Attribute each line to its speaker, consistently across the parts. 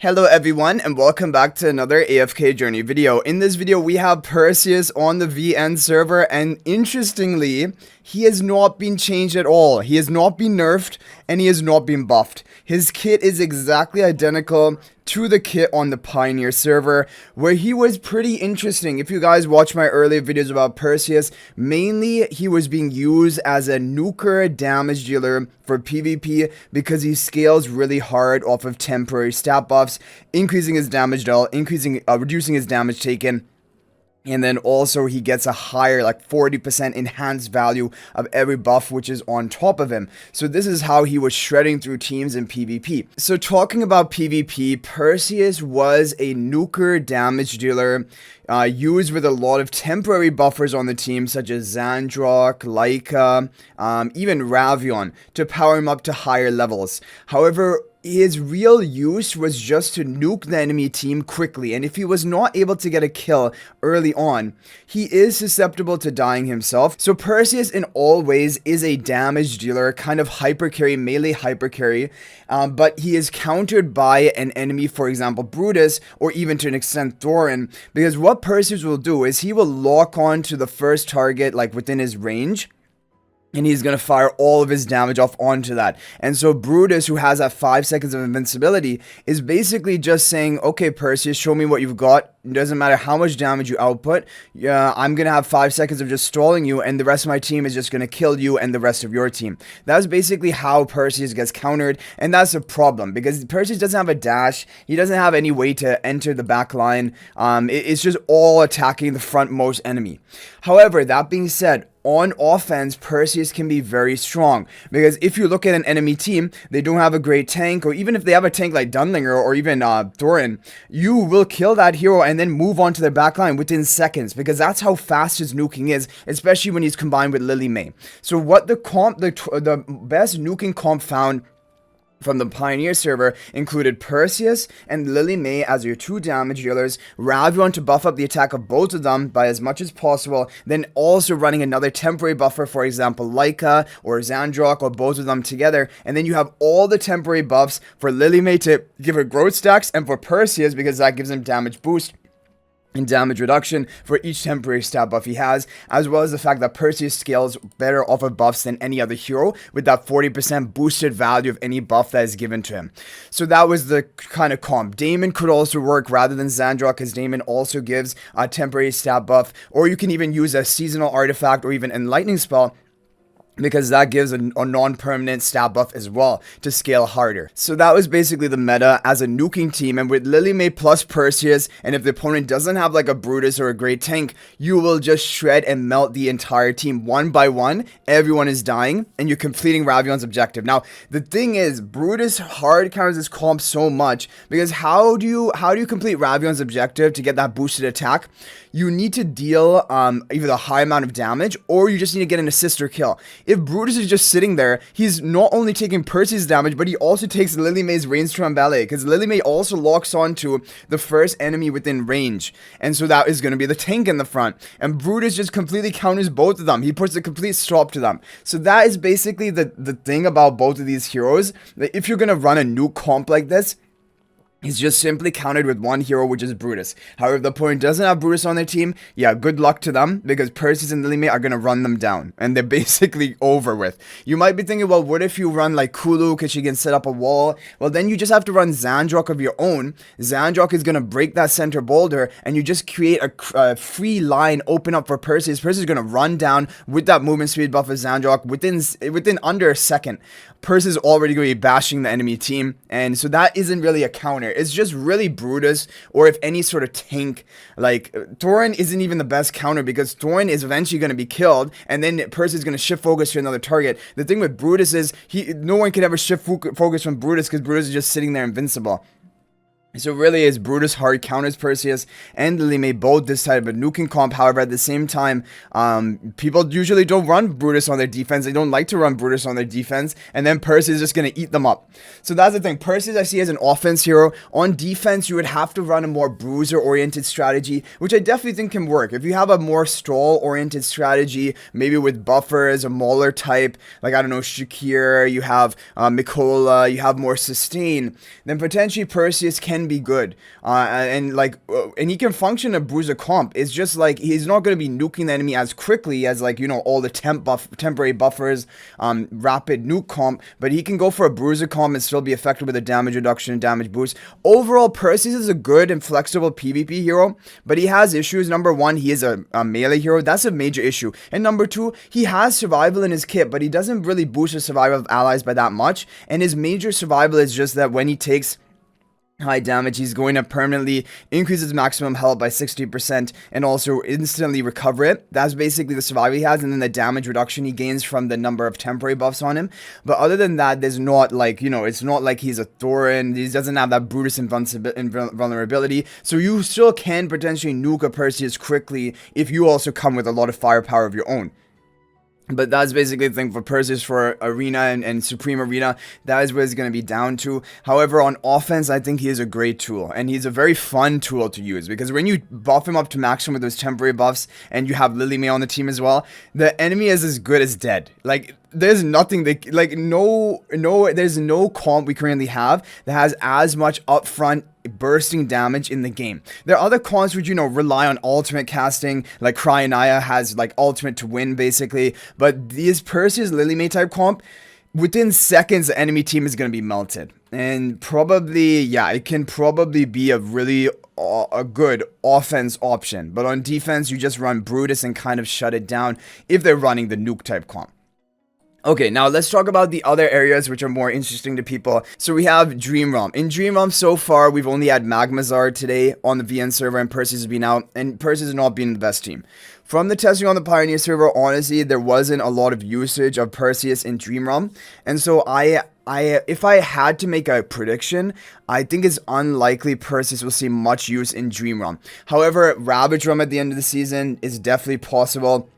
Speaker 1: Hello everyone and welcome back to another AFK Journey video. In this video we have Perseus on the VN server, and interestingly he has not been changed at all. He has not been nerfed and he has not been buffed. His kit is exactly identical to the kit on the Pioneer server, where he was pretty interesting. If you guys watch my earlier videos about Perseus, mainly he was being used as a nuker damage dealer for PvP because he scales really hard off of temporary stat buffs, increasing his damage dealt, reducing his damage taken. And then also he gets a higher, like 40% enhanced value of every buff which is on top of him. So this is how he was shredding through teams in PvP. So talking about PvP, Perseus was a nuker damage dealer used with a lot of temporary buffers on the team, such as Zandrock, Laika, even Ravion, to power him up to higher levels. However, his real use was just to nuke the enemy team quickly, and if he was not able to get a kill early on, he is susceptible to dying himself. So Perseus in all ways is a damage dealer, kind of hyper carry, melee hyper carry, but he is countered by an enemy, for example Brutus, or even to an extent Thorin, because what Perseus will do is he will lock on to the first target like within his range, and he's going to fire all of his damage off onto that. And so Brutus, who has that 5 seconds of invincibility, is basically just saying, okay, Perseus, show me what you've got. It doesn't matter how much damage you output. I'm going to have 5 seconds of just stalling you, and the rest of my team is just going to kill you and the rest of your team. That's basically how Perseus gets countered, and that's a problem, because Perseus doesn't have a dash. He doesn't have any way to enter the back line. It's just all attacking the frontmost enemy. However, that being said, on offense, Perseus can be very strong, because if you look at an enemy team, they don't have a great tank, or even if they have a tank like Dunlinger or even Thorin, you will kill that hero and then move on to their backline within seconds, because that's how fast his nuking is, especially when he's combined with Lily May. So what the best nuking comp found from the Pioneer server included Perseus and Lily May as your two damage dealers, Ravion to buff up the attack of both of them by as much as possible, then also running another temporary buffer, for example Laika or Zandrock, or both of them together, and then you have all the temporary buffs for Lily May to give her growth stacks, and for Perseus because that gives him damage boost and damage reduction for each temporary stat buff he has, as well as the fact that Perseus scales better off of buffs than any other hero, with that 40% boosted value of any buff that is given to him. So that was the kind of comp. Daemon could also work rather than Zandrock, because Daemon also gives a temporary stat buff, or you can even use a seasonal artifact or even enlightening spell, because that gives a non-permanent stat buff as well to scale harder. So that was basically the meta as a nuking team, and with Lily May plus Perseus, and if the opponent doesn't have like a Brutus or a great tank, you will just shred and melt the entire team one by one. Everyone is dying, and you're completing Ravion's objective. Now, the thing is, Brutus hard counters this comp so much, because how do you complete Ravion's objective to get that boosted attack? You need to deal either a high amount of damage, or you just need to get an assist or kill. If Brutus is just sitting there, he's not only taking Perseus damage, but he also takes Lily May's range Trambale, because Lily May also locks onto the first enemy within range, and so that is going to be the tank in the front, and Brutus just completely counters both of them. He puts a complete stop to them. So that is basically the thing about both of these heroes. If you're going to run a nuke comp like this, he's just simply countered with one hero, which is Brutus. However, if the opponent doesn't have Brutus on their team, yeah, good luck to them, because Perseus and Lily May are going to run them down, and they're basically over with. You might be thinking, well, what if you run like Kulu, because she can set up a wall? Well, then you just have to run Zandrock of your own. Zandrock is going to break that center boulder, and you just create a free line open up for Perseus. Perseus is going to run down with that movement speed buff of Zandrock within under a second. Perseus is already going to be bashing the enemy team, and so that isn't really a counter. It's just really Brutus, or if any sort of tank. Like Thorin isn't even the best counter, because Thorin is eventually going to be killed, and then Perseus is going to shift focus to another target. The thing with Brutus is no one can ever shift focus from Brutus, because Brutus is just sitting there invincible. So really is Brutus hard counters Perseus and Lily May both this type of a nuking comp. However, at the same time, people usually don't run Brutus on their defense. They don't like to run Brutus on their defense, and then Perseus is just going to eat them up. So that's the thing. Perseus I see as an offense hero. On defense, you would have to run a more bruiser-oriented strategy, which I definitely think can work. If you have a more stall-oriented strategy, maybe with buffers, a Mauler type, like, I don't know, Shakir, you have Mikola, you have more sustain, then potentially Perseus can be good. And he can function a bruiser comp. It's just like he's not going to be nuking the enemy as quickly as, like, you know, all the temporary buffers, rapid nuke comp, but he can go for a bruiser comp and still be effective with a damage reduction and damage boost. Overall, Perseus is a good and flexible PvP hero, but he has issues. Number one, he is a melee hero. That's a major issue. And number two, he has survival in his kit, but he doesn't really boost the survival of allies by that much. And his major survival is just that when he takes high damage, he's going to permanently increase his maximum health by 60% and also instantly recover it. That's basically the survival he has, and then the damage reduction he gains from the number of temporary buffs on him. But other than that, there's not, like, you know, it's not like he's a Thorin. He doesn't have that Brutus invulnerability, so you still can potentially nuke a Perseus quickly if you also come with a lot of firepower of your own. But that's basically the thing for Perseus for Arena and Supreme Arena. That is what it's going to be down to. However, on offense, I think he is a great tool. And he's a very fun tool to use. Because when you buff him up to maximum with those temporary buffs, and you have Lily May on the team as well, the enemy is as good as dead. Like, there's nothing that, like, there's no comp we currently have that has as much upfront bursting damage in the game. There are other comps which, you know, rely on ultimate casting, like Cryonia has, like, ultimate to win, basically. But these Perseus Lily May type comp, within seconds, the enemy team is going to be melted. And probably, yeah, it can probably be a really a good offense option. But on defense, you just run Brutus and kind of shut it down if they're running the nuke type comp. Okay, now let's talk about the other areas which are more interesting to people. So we have Dream Realm. In Dream Realm, so far, we've only had Magmazar today on the VN server, and Perseus has been out, and Perseus has not been the best team. From the testing on the Pioneer server, honestly, there wasn't a lot of usage of Perseus in Dream Realm, and so if I had to make a prediction, I think it's unlikely Perseus will see much use in Dream Realm. However, Ravage Realm at the end of the season is definitely possible.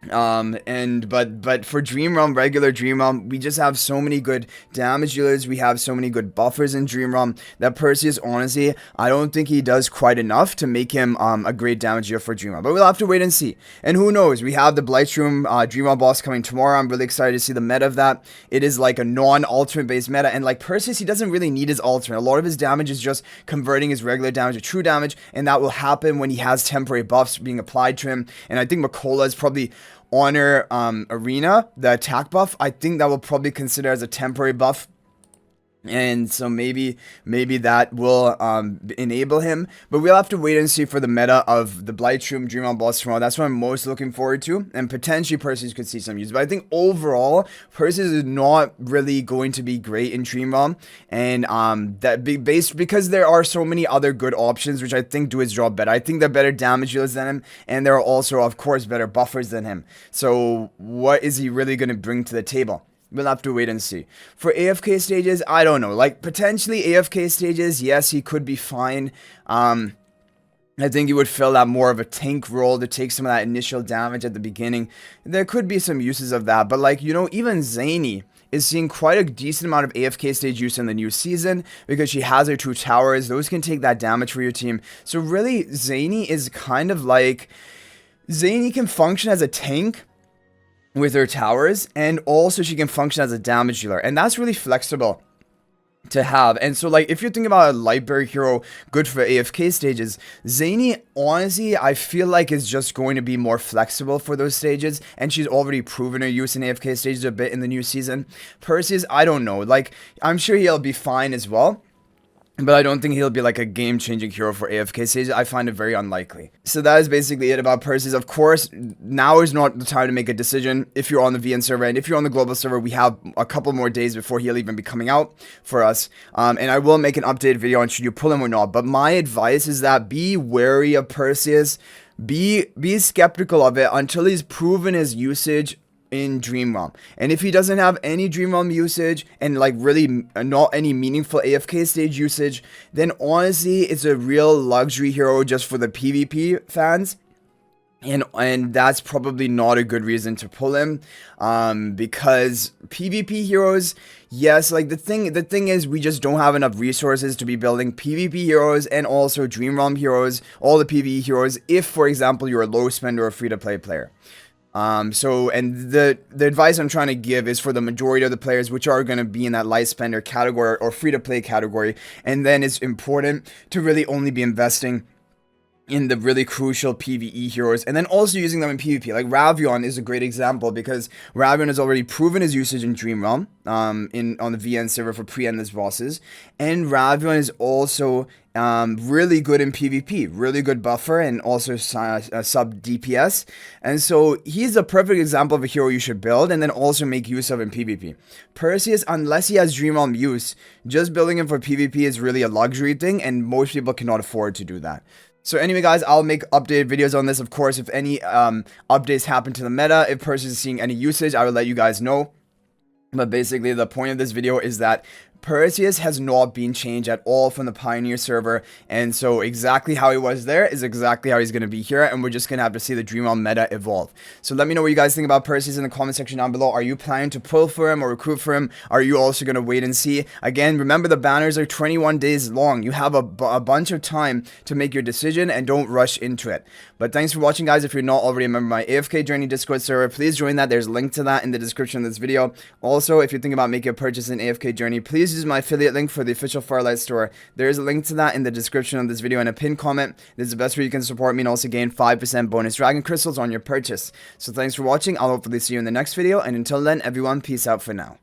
Speaker 1: But for Dream Realm, regular Dream Realm, we just have so many good damage dealers, we have so many good buffers in Dream Realm, that Perseus, honestly, I don't think he does quite enough to make him, a great damage dealer for Dream Realm, but we'll have to wait and see. And who knows, we have the Blightstream, Dream Realm boss coming tomorrow. I'm really excited to see the meta of that. It is like a non-ultimate based meta, and like Perseus, he doesn't really need his ultimate. A lot of his damage is just converting his regular damage to true damage, and that will happen when he has temporary buffs being applied to him. And I think Makola is probably Honor Arena, the attack buff. I think that will probably consider as a temporary buff. And so maybe that will enable him, but we'll have to wait and see for the meta of the Blightstream Dream Realm boss tomorrow. That's what I'm most looking forward to, and potentially Perseus could see some use. But I think overall, Perseus is not really going to be great in Dream Realm, and because there are so many other good options which I think do his job better. I think they're better damage dealers than him, and there are also, of course, better buffers than him. So what is he really going to bring to the table? We'll have to wait and see. For AFK Stages, I don't know. Like, potentially AFK Stages, yes, he could be fine. I think he would fill out more of a tank role to take some of that initial damage at the beginning. There could be some uses of that. But, like, you know, even Zany is seeing quite a decent amount of AFK stage use in the new season because she has her 2 towers. Those can take that damage for your team. So, really, Zany is kind of like... Zany can function as a tank with her towers, and also she can function as a damage dealer, and that's really flexible to have. And so, like, if you're thinking about a Lightbearer hero good for AFK stages, Zany, honestly, I feel like is just going to be more flexible for those stages, and she's already proven her use in AFK stages a bit in the new season. Perseus, I don't know, like, I'm sure he'll be fine as well, but I don't think he'll be like a game-changing hero for AFK stages. I find it very unlikely. So that is basically it about Perseus. Of course, now is not the time to make a decision if you're on the VN server. And if you're on the global server, we have a couple more days before he'll even be coming out for us. And I will make an updated video on should you pull him or not. But my advice is that be wary of Perseus. Be skeptical of it until he's proven his usage in Dream Realm. And if he doesn't have any Dream Realm usage and like really not any meaningful AFK stage usage, then honestly it's a real luxury hero just for the PvP fans. And that's probably not a good reason to pull him, because PvP heroes, yes, like the thing is we just don't have enough resources to be building PvP heroes and also Dream Realm heroes, all the PvE heroes, if for example you're a low spend or a free to play player. And the advice I'm trying to give is for the majority of the players, which are going to be in that light spender category or free to play category. And then it's important to really only be investing in the really crucial PvE heroes, and then also using them in PvP. Like Ravion is a great example, because Ravion has already proven his usage in Dream Realm, on the VN server for pre-endless bosses, and Ravion is also really good in PvP, really good buffer, and also sub DPS, and so he's a perfect example of a hero you should build and then also make use of in PvP. Perseus, unless he has Dream Realm use, just building him for PvP is really a luxury thing, and most people cannot afford to do that. So anyway, guys, I'll make updated videos on this. Of course, if any updates happen to the meta, if Perseus is seeing any usage, I will let you guys know. But basically, the point of this video is that Perseus has not been changed at all from the Pioneer server, and so exactly how he was there is exactly how he's going to be here, and we're just going to have to see the Dream Realm meta evolve. So let me know what you guys think about Perseus in the comment section down below. Are you planning to pull for him or recruit for him? Are you also going to wait and see? Again, remember the banners are 21 days long. You have a bunch of time to make your decision, and don't rush into it. But thanks for watching, guys. If you're not already a member of my AFK Journey Discord server, please join that. There's a link to that in the description of this video. Also, if you're thinking about making a purchase in AFK Journey, please use my affiliate link for the official Farlight store. There is a link to that in the description of this video and a pinned comment. This is the best way you can support me and also gain 5% bonus dragon crystals on your purchase. So thanks for watching. I'll hopefully see you in the next video, and until then, everyone, peace out for now.